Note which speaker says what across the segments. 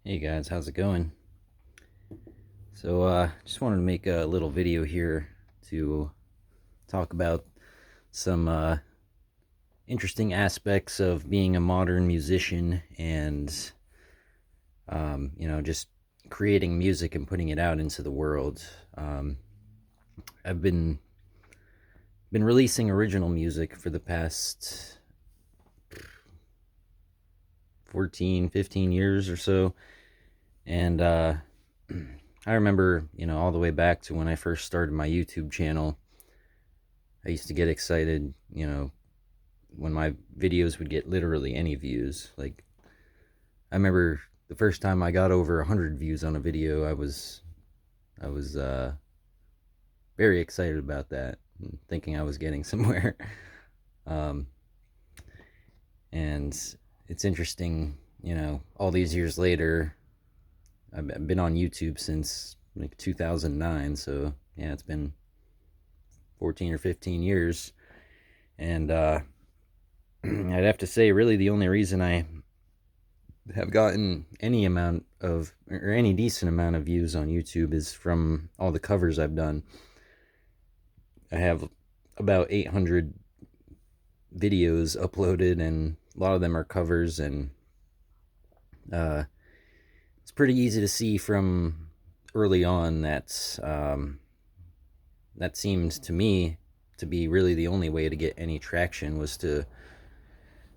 Speaker 1: Hey guys, how's it going? So, just wanted to make a little video here to talk about some interesting aspects of being a modern musician and, just creating music and putting it out into the world. I've been releasing original music for the past 14, 15 years or so, and I remember, all the way back to when I first started my YouTube channel. I used to get excited, when my videos would get literally any views. Like, I remember the first time I got over 100 views on a video, I was very excited about that, thinking I was getting somewhere. um, and it's interesting, all these years later, I've been on YouTube since like 2009, so yeah, it's been 14 or 15 years. And I'd have to say, really, the only reason I have gotten any amount of or any decent amount of views on YouTube is from all the covers I've done. I have about 800 videos uploaded, and a lot of them are covers. And uh, it's pretty easy to see from early on that seemed to me to be really the only way to get any traction was to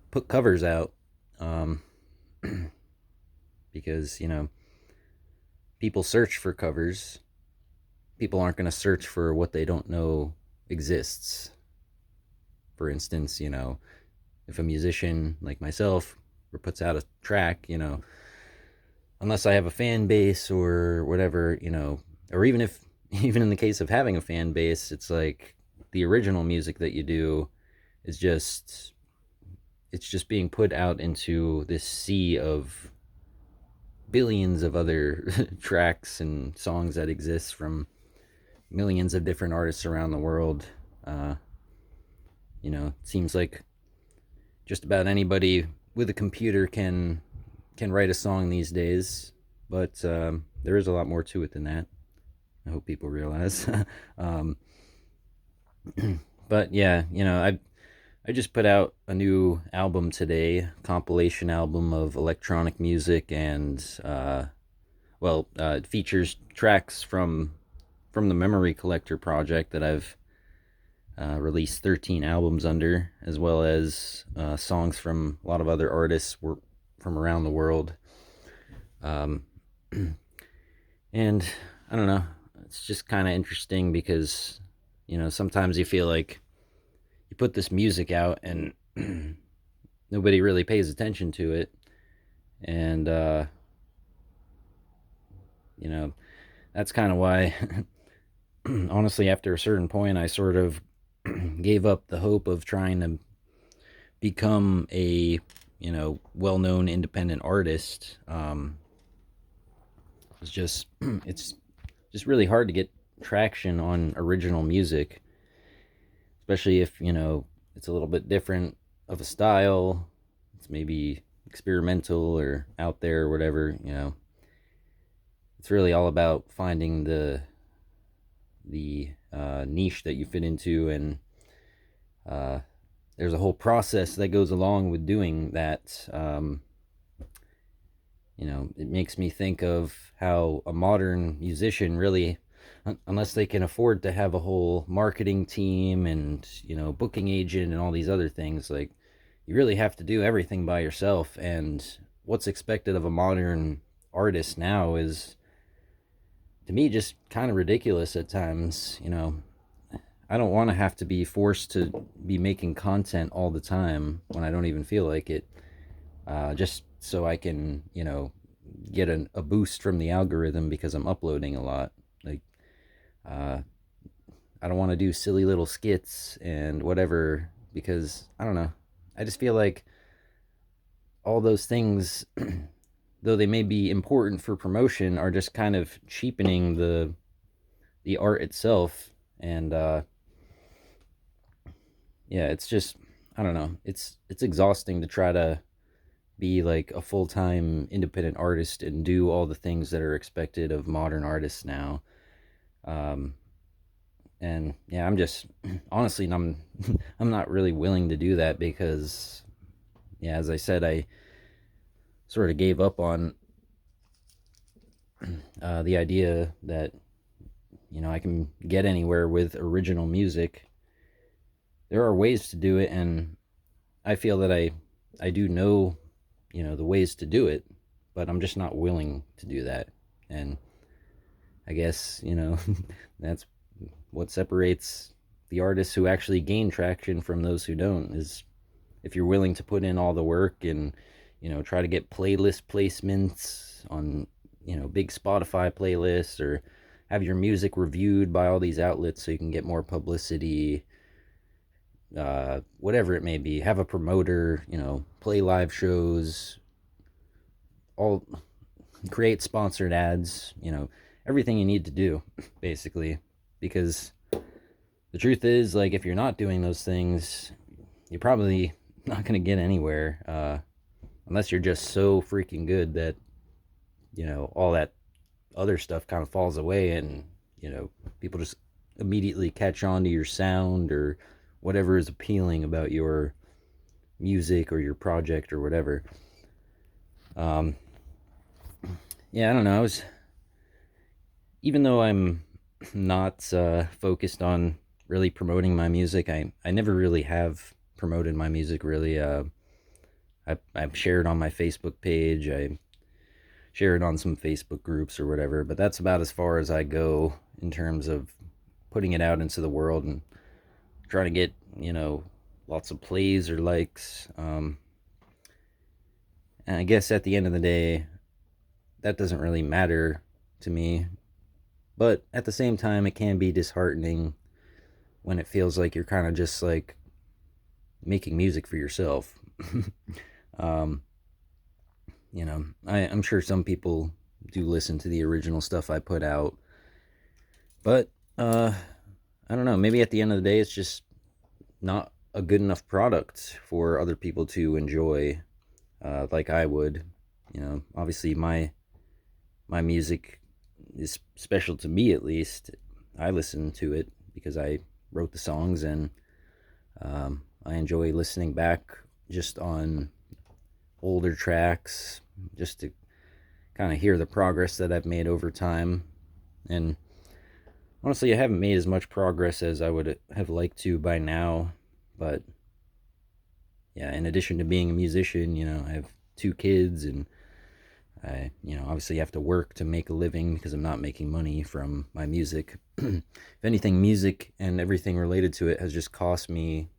Speaker 1: put covers out. Um, because people search for covers. People aren't going to search for what they don't know exists. For instance, if a musician like myself puts out a track, unless I have a fan base or whatever, or even if even in the case of having a fan base, it's like the original music that you do is just it's just being put out into this sea of billions of other tracks and songs that exist from millions of different artists around the world. Uh, it seems like just about anybody with a computer can write a song these days, but there is a lot more to it than that. I hope people realize. um, but yeah, I just put out a new album today, compilation album of electronic music, and it features tracks from the Memory Collector project that I've released 13 albums under, as well as songs from a lot of other artists from around the world. Um, and I don't know, it's just kind of interesting because, sometimes you feel like you put this music out and nobody really pays attention to it. And, you know, that's kind of why, honestly, after a certain point, I sort of gave up the hope of trying to become a well-known independent artist. It's just really hard to get traction on original music, especially if it's a little bit different of a style. It's maybe experimental or out there or whatever. It's really all about finding the niche that you fit into, and uh, there's a whole process that goes along with doing that. It makes me think of how a modern musician really, unless they can afford to have a whole marketing team and, booking agent and all these other things, like, you really have to do everything by yourself. And what's expected of a modern artist now is, to me, just kind of ridiculous at times. I don't want to have to be forced to be making content all the time when I don't even feel like it, just so I can, get a boost from the algorithm because I'm uploading a lot. Like, uh, I don't want to do silly little skits and whatever because I don't know. I just feel like all those things, though they may be important for promotion, are just kind of cheapening the art itself. And yeah, it's just, I don't know. It's exhausting to try to be like a full-time independent artist and do all the things that are expected of modern artists now. Um, and yeah, I'm just honestly, I'm not really willing to do that because, yeah, as I said, I sort of gave up on the idea that I can get anywhere with original music. There are ways to do it, and I feel that I do know the ways to do it, but I'm just not willing to do that. And I guess that's what separates the artists who actually gain traction from those who don't, is if you're willing to put in all the work and try to get playlist placements on big Spotify playlists, or have your music reviewed by all these outlets so you can get more publicity, whatever it may be. Have a promoter, play live shows, all create sponsored ads, everything you need to do, basically. Because the truth is, like, if you're not doing those things, you're probably not going to get anywhere, unless you're just so freaking good that, all that other stuff kind of falls away, and, people just immediately catch on to your sound or whatever is appealing about your music or your project or whatever. Um, yeah, I don't know. Even though I'm not focused on really promoting my music, I never really have promoted my music really. I've shared on my Facebook page. I share it on some Facebook groups or whatever, but that's about as far as I go in terms of putting it out into the world and trying to get, lots of plays or likes. And I guess at the end of the day, that doesn't really matter to me. But at the same time, it can be disheartening when it feels like you're kind of just like making music for yourself. um, I'm sure some people do listen to the original stuff I put out, but I don't know. Maybe at the end of the day, it's just not a good enough product for other people to enjoy, like I would. Obviously my music is special to me, at least. I listen to it because I wrote the songs, and I enjoy listening back just on older tracks, just to kind of hear the progress that I've made over time. And honestly, I haven't made as much progress as I would have liked to by now, but yeah, in addition to being a musician, I have two kids, and I, obviously have to work to make a living because I'm not making money from my music. If anything, music and everything related to it has just cost me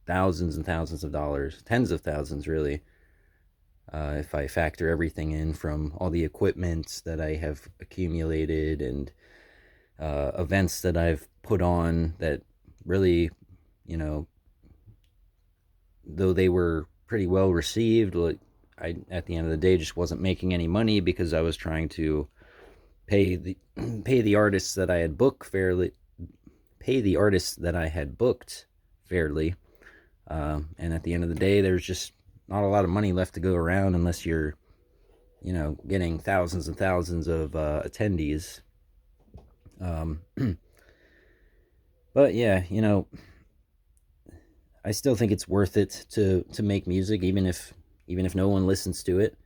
Speaker 1: thousands and thousands of dollars, tens of thousands, really. If I factor everything in, from all the equipment that I have accumulated and events that I've put on that really, you know, though they were pretty well received, like, I, at the end of the day, just wasn't making any money because I was trying to pay the pay the artists that I had booked fairly, pay the artists that I had booked fairly. And at the end of the day, there's just not a lot of money left to go around unless you're, getting thousands and thousands of attendees. Um, but yeah, I still think it's worth it to make music, even if no one listens to it.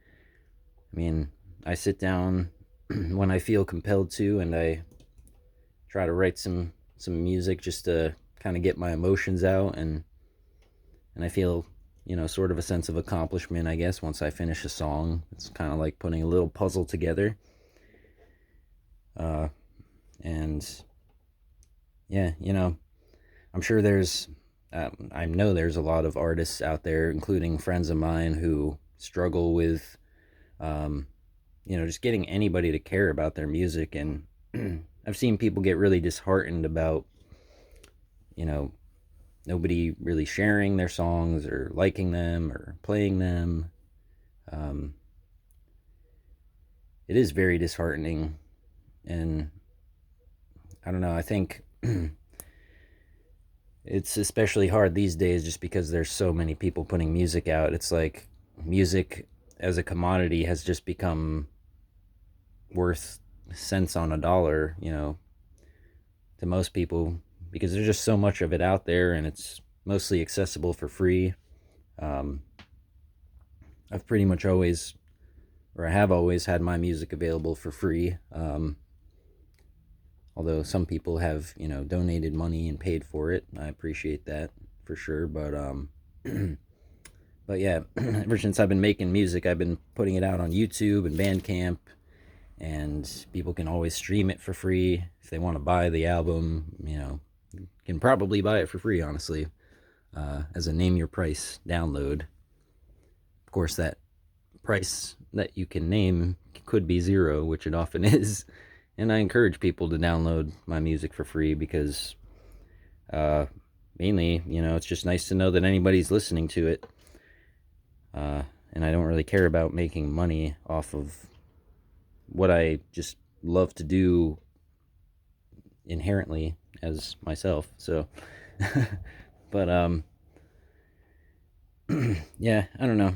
Speaker 1: I mean, I sit down when I feel compelled to, and I try to write some music just to kind of get my emotions out, and I feel, sort of a sense of accomplishment, I guess, once I finish a song. It's kind of like putting a little puzzle together. Uh, and yeah, I'm sure I know there's a lot of artists out there, including friends of mine, who struggle with, um, just getting anybody to care about their music. And I've seen people get really disheartened about, you know, nobody really sharing their songs or liking them or playing them. Um, it is very disheartening. And I don't know, I think it's especially hard these days just because there's so many people putting music out. It's like music as a commodity has just become worth cents on a dollar, to most people, because there's just so much of it out there and it's mostly accessible for free. Um, I've pretty much always, or I have always had my music available for free. Although some people have, donated money and paid for it. I appreciate that for sure. But yeah, ever since I've been making music, I've been putting it out on YouTube and Bandcamp, and people can always stream it for free if they want to buy the album. Can probably buy it for free, honestly, as a name your price download. Of course, that price that you can name could be zero, which it often is. And I encourage people to download my music for free because uh, mainly, it's just nice to know that anybody's listening to it. And I don't really care about making money off of what I just love to do inherently as myself. So, but yeah, I don't know.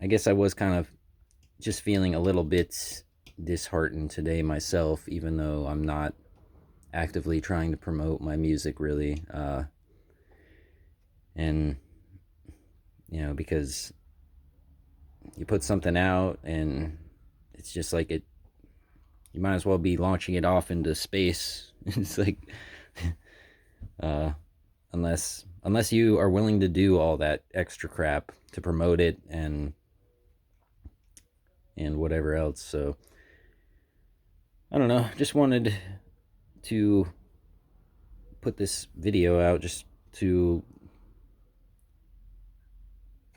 Speaker 1: I guess I was kind of just feeling a little bit disheartened today myself, even though I'm not actively trying to promote my music really. And, because you put something out and it's just like you might as well be launching it off into space. It's like, uh, unless you are willing to do all that extra crap to promote it and whatever else. So I don't know, just wanted to put this video out just to,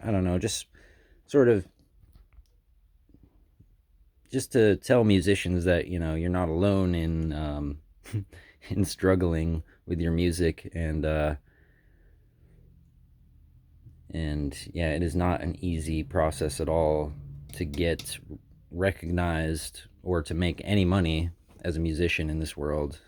Speaker 1: I don't know, just sort of just to tell musicians that you're not alone in in struggling with your music, and yeah, it is not an easy process at all to get recognized or to make any money as a musician in this world.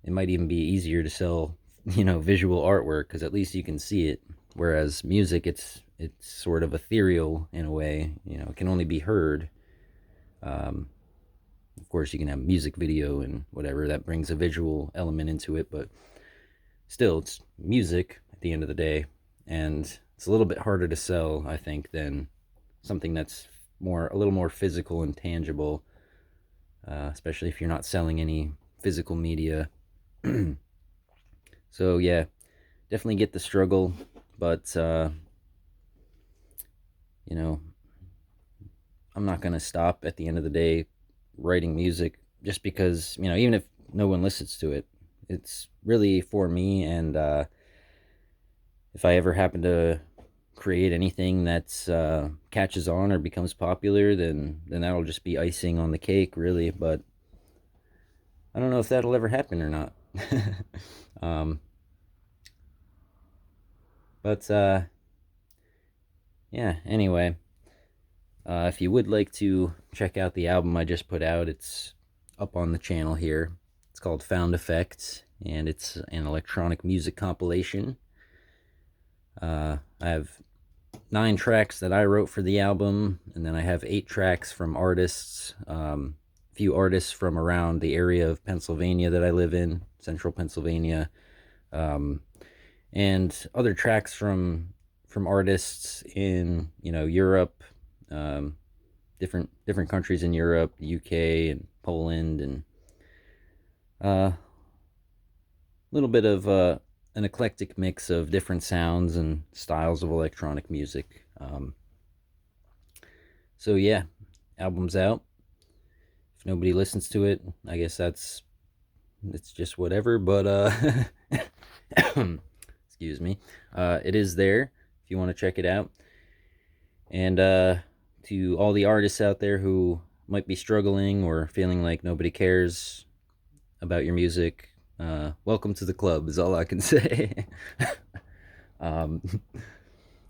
Speaker 1: It might even be easier to sell visual artwork because at least you can see it, whereas music, it's sort of ethereal in a way. It can only be heard. um, of course you can have music video and whatever that brings a visual element into it, but still it's music at the end of the day, and it's a little bit harder to sell, I think, than something that's a little more physical and tangible, especially if you're not selling any physical media. So yeah, definitely get the struggle, but you know, I'm not gonna stop at the end of the day writing music just because even if no one listens to it, it's really for me. And if I ever happen to create anything that's catches on or becomes popular, then that'll just be icing on the cake, really. But I don't know if that'll ever happen or not. um, but yeah. Anyway, if you would like to check out the album I just put out, it's up on the channel here. It's called Found Effects, and it's an electronic music compilation. I have 9 tracks that I wrote for the album, and then I have 8 tracks from artists, a few artists from around the area of Pennsylvania that I live in, central Pennsylvania, um, and other tracks from artists in Europe, um, different countries in Europe, UK and Poland, and a little bit of an eclectic mix of different sounds and styles of electronic music. So yeah, album's out. If nobody listens to it, I guess it's just whatever. But excuse me, it is there if you want to check it out. And to all the artists out there who might be struggling or feeling like nobody cares about your music, welcome to the club is all I can say. um,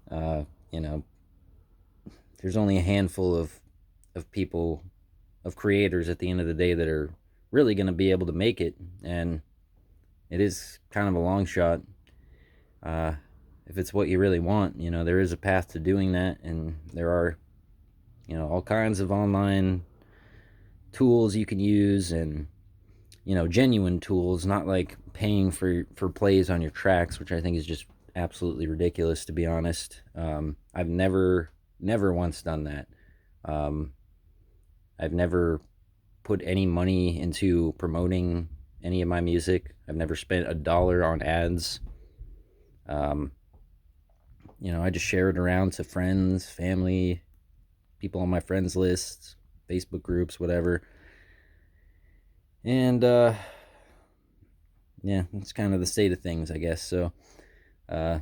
Speaker 1: uh, you know, there's only a handful of people, of creators at the end of the day that are really going to be able to make it, and it is kind of a long shot. Uh, if it's what you really want, there is a path to doing that, and there are, all kinds of online tools you can use, and genuine tools, not like paying for plays on your tracks, which I think is just absolutely ridiculous, to be honest. I've never once done that. um, I've never put any money into promoting any of my music. I've never spent a dollar on ads. um, I just share it around to friends, family, people on my friends list, Facebook groups, whatever. And yeah, that's kind of the state of things, I guess. So uh,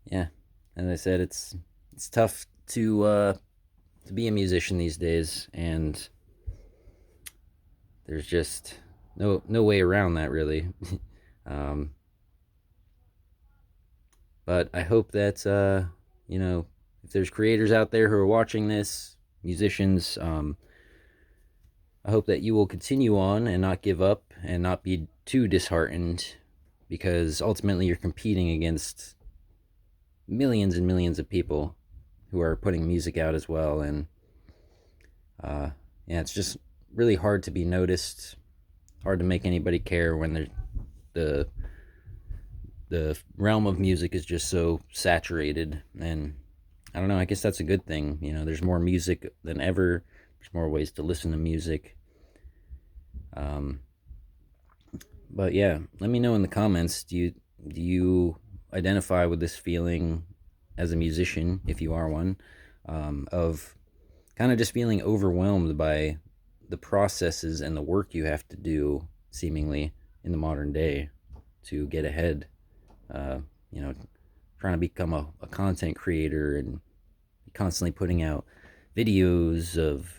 Speaker 1: yeah, as I said, it's tough to be a musician these days, and there's just no way around that, really. um, but I hope that if there's creators out there who are watching this, musicians, I hope that you will continue on and not give up and not be too disheartened, because ultimately you're competing against millions and millions of people who are putting music out as well. And uh, yeah, it's just really hard to be noticed, hard to make anybody care when the the realm of music is just so saturated. And I don't know, I guess that's a good thing. There's more music than ever, there's more ways to listen to music. um, but yeah, let me know in the comments, do you identify with this feeling as a musician, if you are one, of kind of just feeling overwhelmed by the processes and the work you have to do, seemingly, in the modern day to get ahead. Uh, you know, Trying to become a content creator and constantly putting out videos of,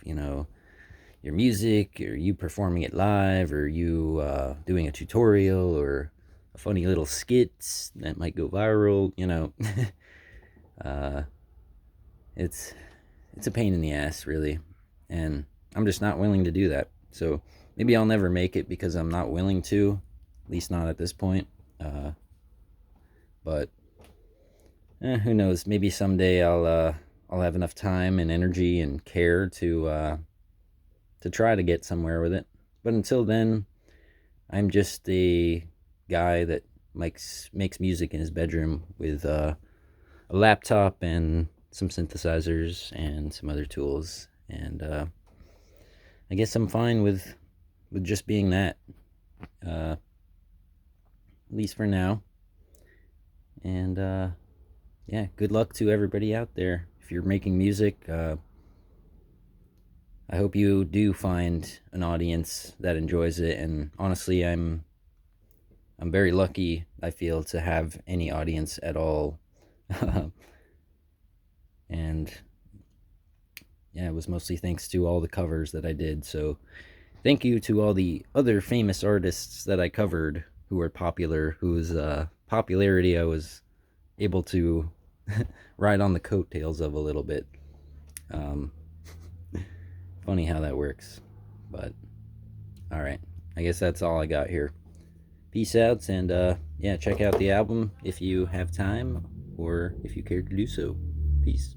Speaker 1: your music, or you performing it live, or you doing a tutorial, or a funny little skit that might go viral. uh, it's it's a pain in the ass, really, and I'm just not willing to do that. So maybe I'll never make it because I'm not willing to, at least not at this point. But who knows? Maybe someday I'll have enough time and energy and care to try to get somewhere with it. But until then, I'm just a guy that makes music in his bedroom with a laptop and some synthesizers and some other tools. And I guess I'm fine with just being that, at least for now. And yeah, good luck to everybody out there. If you're making music, I hope you do find an audience that enjoys it. And honestly, I'm very lucky, I feel, to have any audience at all. And yeah, it was mostly thanks to all the covers that I did. So thank you to all the other famous artists that I covered who were popular, whose popularity I was able to ride on the coattails of a little bit. Um, Funny how that works. But all right, I guess that's all I got here. Peace out, and yeah, check out the album if you have time, or if you care to do so. Peace.